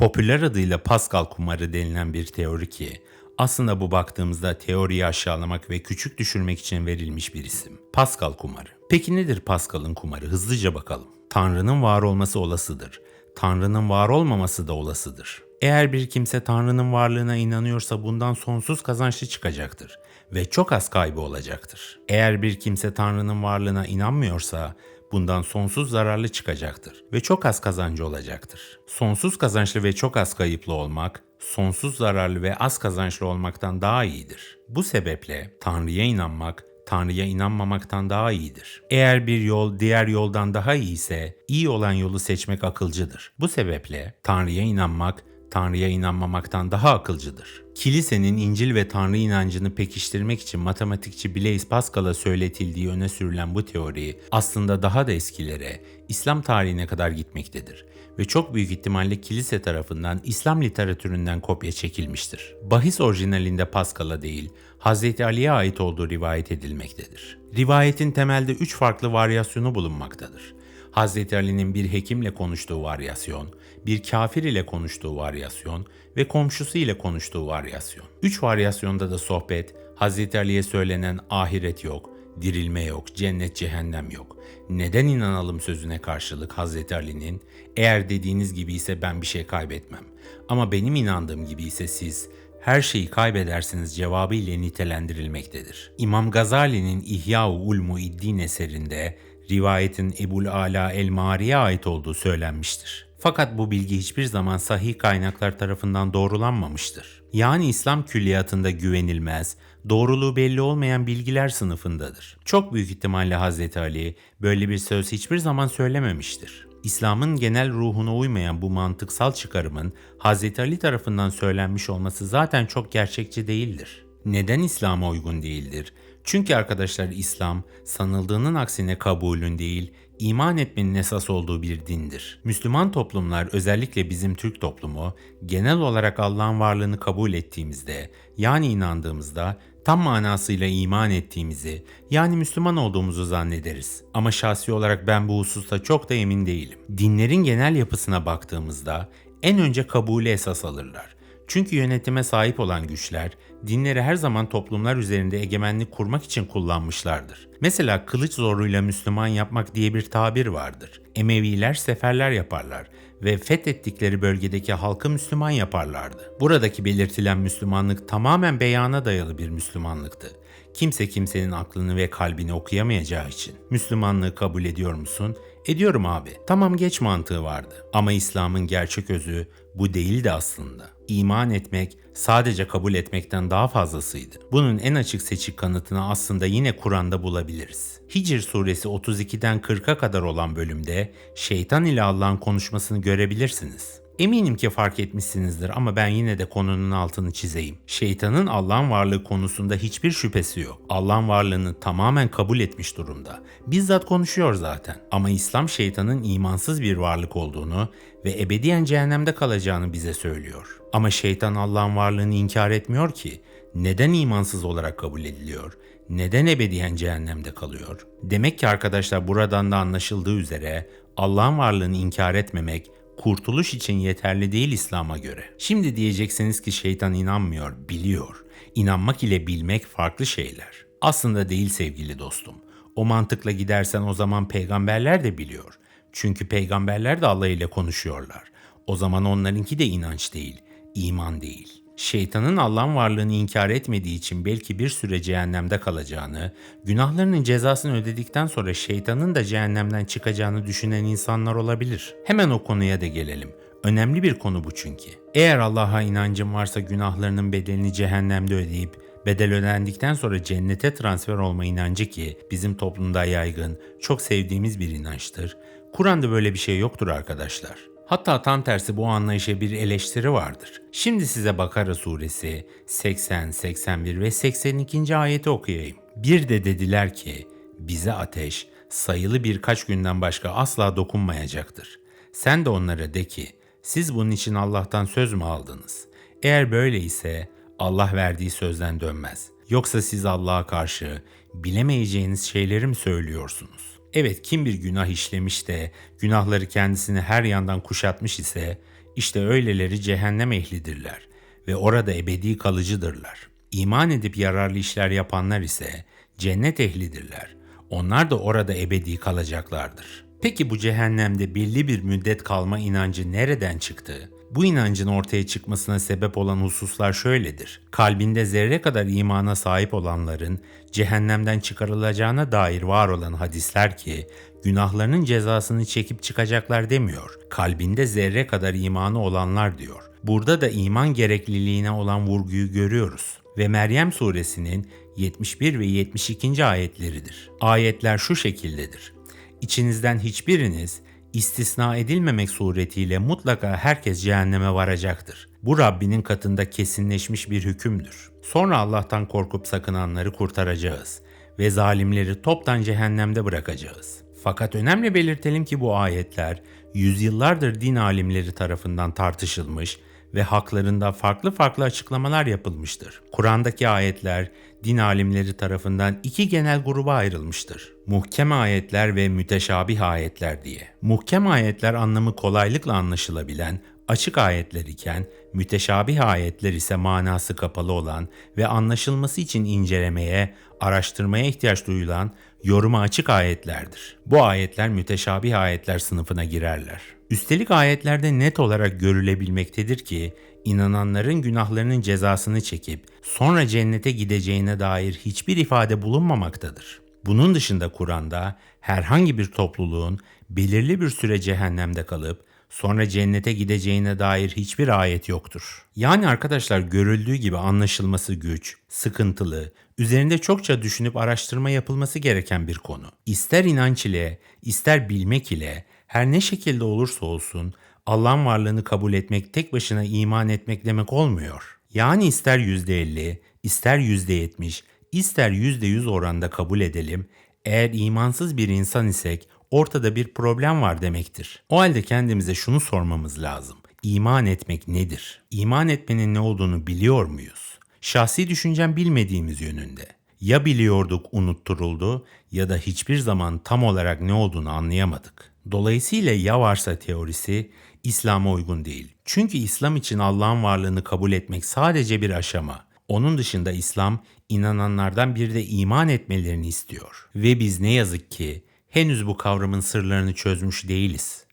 Popüler adıyla Pascal kumarı denilen bir teori ki aslında bu baktığımızda teoriyi aşağılamak ve küçük düşürmek için verilmiş bir isim. Pascal kumarı. Peki nedir Pascal'ın kumarı? Hızlıca bakalım. Tanrı'nın var olması olasıdır. Tanrı'nın var olmaması da olasıdır. Eğer bir kimse Tanrı'nın varlığına inanıyorsa bundan sonsuz kazançlı çıkacaktır ve çok az kaybı olacaktır. Eğer bir kimse Tanrı'nın varlığına inanmıyorsa bundan sonsuz zararlı çıkacaktır ve çok az kazancı olacaktır. Sonsuz kazançlı ve çok az kayıplı olmak, sonsuz zararlı ve az kazançlı olmaktan daha iyidir. Bu sebeple Tanrı'ya inanmak, Tanrı'ya inanmamaktan daha iyidir. Eğer bir yol diğer yoldan daha iyi ise, iyi olan yolu seçmek akılcıdır. Bu sebeple Tanrı'ya inanmak, Tanrı'ya inanmamaktan daha akılcıdır. Kilisenin İncil ve Tanrı inancını pekiştirmek için matematikçi Blaise Pascal'a söyletildiği öne sürülen bu teori aslında daha da eskilere, İslam tarihine kadar gitmektedir ve çok büyük ihtimalle kilise tarafından İslam literatüründen kopya çekilmiştir. Bahis orijinalinde Pascal'a değil, Hz. Ali'ye ait olduğu rivayet edilmektedir. Rivayetin temelde 3 farklı varyasyonu bulunmaktadır. Hz. Ali'nin bir hekimle konuştuğu varyasyon, bir kafir ile konuştuğu varyasyon ve komşusu ile konuştuğu varyasyon. 3 varyasyonda da sohbet, Hz. Ali'ye söylenen ahiret yok, dirilme yok, cennet cehennem yok. Neden inanalım sözüne karşılık Hz. Ali'nin, eğer dediğiniz gibi ise ben bir şey kaybetmem ama benim inandığım gibi ise siz her şeyi kaybedersiniz cevabı ile nitelendirilmektedir. İmam Gazali'nin İhya-u Ulumu'd-Din eserinde rivayetin Ebul Ala el-Mari'ye ait olduğu söylenmiştir. Fakat bu bilgi hiçbir zaman sahih kaynaklar tarafından doğrulanmamıştır. Yani İslam külliyatında güvenilmez, doğruluğu belli olmayan bilgiler sınıfındadır. Çok büyük ihtimalle Hz. Ali böyle bir söz hiçbir zaman söylememiştir. İslam'ın genel ruhuna uymayan bu mantıksal çıkarımın Hz. Ali tarafından söylenmiş olması zaten çok gerçekçi değildir. Neden İslam'a uygun değildir? Çünkü arkadaşlar İslam sanıldığının aksine kabulün değil, iman etmenin esas olduğu bir dindir. Müslüman toplumlar, özellikle bizim Türk toplumu, genel olarak Allah'ın varlığını kabul ettiğimizde, yani inandığımızda, tam manasıyla iman ettiğimizi, yani Müslüman olduğumuzu zannederiz. Ama şahsi olarak ben bu hususta çok da emin değilim. Dinlerin genel yapısına baktığımızda en önce kabulü esas alırlar. Çünkü yönetime sahip olan güçler, dinleri her zaman toplumlar üzerinde egemenlik kurmak için kullanmışlardır. Mesela kılıç zoruyla Müslüman yapmak diye bir tabir vardır. Emeviler seferler yaparlar ve fethettikleri bölgedeki halkı Müslüman yaparlardı. Buradaki belirtilen Müslümanlık tamamen beyana dayalı bir Müslümanlıktı. Kimse kimsenin aklını ve kalbini okuyamayacağı için. Müslümanlığı kabul ediyor musun? Ediyorum abi. Tamam geç mantığı vardı. Ama İslam'ın gerçek özü bu değildi aslında. İman etmek sadece kabul etmekten daha fazlasıydı. Bunun en açık seçik kanıtını aslında yine Kur'an'da bulabiliriz. Hicr suresi 32'den 40'a kadar olan bölümde şeytan ile Allah'ın konuşmasını görebilirsiniz. Eminim ki fark etmişsinizdir ama ben yine de konunun altını çizeyim. Şeytanın Allah'ın varlığı konusunda hiçbir şüphesi yok. Allah'ın varlığını tamamen kabul etmiş durumda. Bizzat konuşuyor zaten. Ama İslam şeytanın imansız bir varlık olduğunu ve ebediyen cehennemde kalacağını bize söylüyor. Ama şeytan Allah'ın varlığını inkar etmiyor ki. Neden imansız olarak kabul ediliyor? Neden ebediyen cehennemde kalıyor? Demek ki arkadaşlar buradan da anlaşıldığı üzere Allah'ın varlığını inkar etmemek, kurtuluş için yeterli değil İslam'a göre. Şimdi diyeceksiniz ki şeytan inanmıyor, biliyor. İnanmak ile bilmek farklı şeyler. Aslında değil sevgili dostum. O mantıkla gidersen o zaman peygamberler de biliyor. Çünkü peygamberler de Allah ile konuşuyorlar. O zaman onlarınki de inanç değil, iman değil. Şeytanın Allah'ın varlığını inkar etmediği için belki bir süre cehennemde kalacağını, günahlarının cezasını ödedikten sonra şeytanın da cehennemden çıkacağını düşünen insanlar olabilir. Hemen o konuya da gelelim. Önemli bir konu bu çünkü. Eğer Allah'a inancın varsa günahlarının bedelini cehennemde ödeyip bedel ödendikten sonra cennete transfer olma inancı ki bizim toplumda yaygın, çok sevdiğimiz bir inançtır. Kur'an'da böyle bir şey yoktur arkadaşlar. Hatta tam tersi bu anlayışa bir eleştiri vardır. Şimdi size Bakara suresi 80, 81 ve 82. ayeti okuyayım. Bir de dediler ki bize ateş sayılı birkaç günden başka asla dokunmayacaktır. Sen de onlara de ki siz bunun için Allah'tan söz mü aldınız? Eğer böyle ise Allah verdiği sözden dönmez. Yoksa siz Allah'a karşı bilemeyeceğiniz şeyleri mi söylüyorsunuz? Evet, kim bir günah işlemiş de günahları kendisini her yandan kuşatmış ise İşte öyleleri cehennem ehlidirler ve orada ebedi kalıcıdırlar. İman edip yararlı işler yapanlar ise cennet ehlidirler. Onlar da orada ebedi kalacaklardır. Peki bu cehennemde belli bir müddet kalma inancı nereden çıktı? Bu inancın ortaya çıkmasına sebep olan hususlar şöyledir. Kalbinde zerre kadar imana sahip olanların cehennemden çıkarılacağına dair var olan hadisler ki günahlarının cezasını çekip çıkacaklar demiyor. Kalbinde zerre kadar imanı olanlar diyor. Burada da iman gerekliliğine olan vurguyu görüyoruz ve Meryem suresinin 71 ve 72. ayetleridir. Ayetler şu şekildedir. İçinizden hiçbiriniz istisna edilmemek suretiyle mutlaka herkes cehenneme varacaktır. Bu Rabbinin katında kesinleşmiş bir hükümdür. Sonra Allah'tan korkup sakınanları kurtaracağız ve zalimleri toptan cehennemde bırakacağız. Fakat önemli belirtelim ki bu ayetler yüzyıllardır din alimleri tarafından tartışılmış ve haklarında farklı açıklamalar yapılmıştır. Kur'an'daki ayetler din alimleri tarafından iki genel gruba ayrılmıştır. Muhkem ayetler ve müteşabih ayetler diye. Muhkem ayetler anlamı kolaylıkla anlaşılabilen açık ayetler iken müteşabih ayetler ise manası kapalı olan ve anlaşılması için incelemeye, araştırmaya ihtiyaç duyulan yoruma açık ayetlerdir. Bu ayetler müteşabih ayetler sınıfına girerler. Üstelik ayetlerde net olarak görülebilmektedir ki inananların günahlarının cezasını çekip sonra cennete gideceğine dair hiçbir ifade bulunmamaktadır. Bunun dışında Kur'an'da herhangi bir topluluğun belirli bir süre cehennemde kalıp sonra cennete gideceğine dair hiçbir ayet yoktur. Yani arkadaşlar görüldüğü gibi anlaşılması güç, sıkıntılı, üzerinde çokça düşünüp araştırma yapılması gereken bir konu. İster inanç ile, ister bilmek ile, her ne şekilde olursa olsun Allah'ın varlığını kabul etmek tek başına iman etmek demek olmuyor. Yani ister %50, ister %70, ister %100 oranda kabul edelim, eğer imansız bir insan isek ortada bir problem var demektir. O halde kendimize şunu sormamız lazım. İman etmek nedir? İman etmenin ne olduğunu biliyor muyuz? Şahsi düşüncem bilmediğimiz yönünde. Ya biliyorduk unutturuldu ya da hiçbir zaman tam olarak ne olduğunu anlayamadık. Dolayısıyla ya varsa teorisi İslam'a uygun değil. Çünkü İslam için Allah'ın varlığını kabul etmek sadece bir aşama. Onun dışında İslam inananlardan bir de iman etmelerini istiyor. Ve biz ne yazık ki henüz bu kavramın sırlarını çözmüş değiliz.